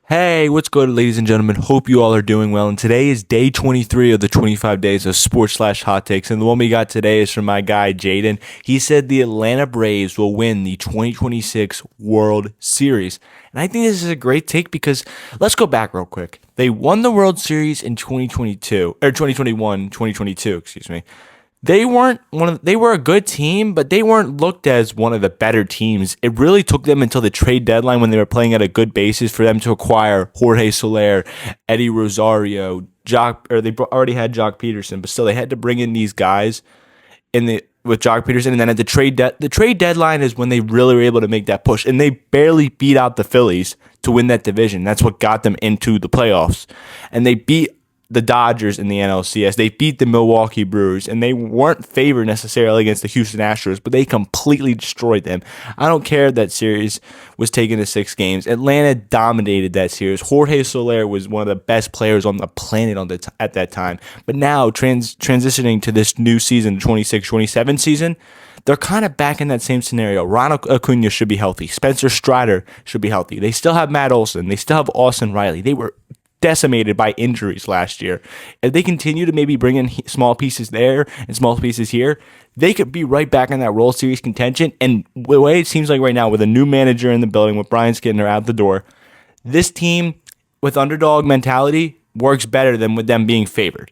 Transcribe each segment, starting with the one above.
Hey, what's good, ladies and gentlemen? Hope you all are doing well. And today is day 23 of the 25 days of sports slash hot takes. And the one we got today is from my guy, Jaden. He said the Atlanta Braves will win the 2026 World Series. And I think this is a great take because let's go back real quick. They won the World Series in 2022, excuse me. They were a good team, but they weren't looked as one of the better teams. It really took them until the trade deadline when they were playing at a good basis for them to acquire Jorge Soler, Eddie Rosario, they already had Jock Peterson, but still they had to bring in these guys with Jock Peterson, and then at the trade deadline is when they really were able to make that push, and they barely beat out the Phillies to win that division. That's what got them into the playoffs, and they beat the Dodgers in the NLCS. They beat the Milwaukee Brewers, and they weren't favored necessarily against the Houston Astros, but they completely destroyed them. I don't care if that series was taken to 6 games. Atlanta dominated that series. Jorge Soler was one of the best players on the planet at that time. But now, transitioning to this new season, 26-27 season, they're kind of back in that same scenario. Ronald Acuna should be healthy. Spencer Strider should be healthy. They still have Matt Olson. They still have Austin Riley. They were decimated by injuries last year. If they continue to maybe bring in small pieces there and small pieces here, they could be right back in that World Series contention. And the way it seems like right now, with a new manager in the building, with Brian Skinner out the door, this team with underdog mentality works better than with them being favored.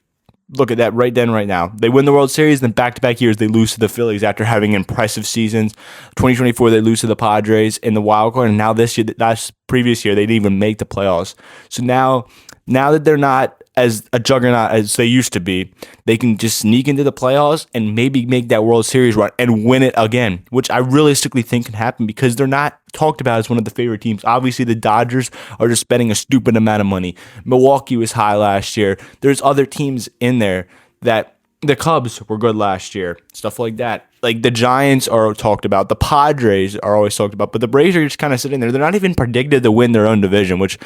Look at that right then, right now. They win the World Series, then back-to-back years they lose to the Phillies after having impressive seasons. 2024 they lose to the Padres in the wild card, and now this year, last previous year, they didn't even make the playoffs. So now that they're not as a juggernaut as they used to be, they can just sneak into the playoffs and maybe make that World Series run and win it again, which I realistically think can happen because they're not talked about as one of the favorite teams. Obviously, the Dodgers are just spending a stupid amount of money. Milwaukee was high last year. There's other teams in there that the Cubs were good last year, stuff like that. Like the Giants are talked about. The Padres are always talked about, but the Braves are just kind of sitting there. They're not even predicted to win their own division, which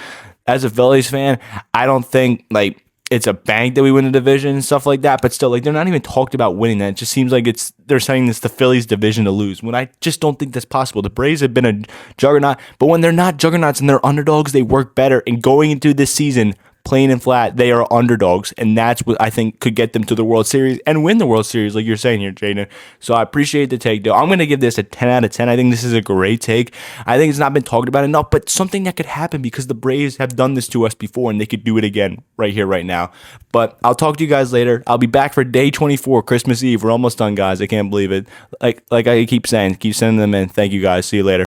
as a Phillies fan, I don't think like it's a bank that we win the division and stuff like that, but still, like they're not even talked about winning that. It just seems like they're saying it's the Phillies division to lose, when I just don't think that's possible. The Braves have been a juggernaut, but when they're not juggernauts and they're underdogs, they work better. And going into this season, plain and flat, they are underdogs, and that's what I think could get them to the World Series and win the World Series, like you're saying here, Jaden. So I appreciate the take, though. I'm going to give this a 10 out of 10. I think this is a great take. I think it's not been talked about enough, but something that could happen because the Braves have done this to us before, and they could do it again right here, right now. But I'll talk to you guys later. I'll be back for day 24, Christmas Eve. We're almost done, guys. I can't believe it. Like I keep saying, keep sending them in. Thank you, guys. See you later.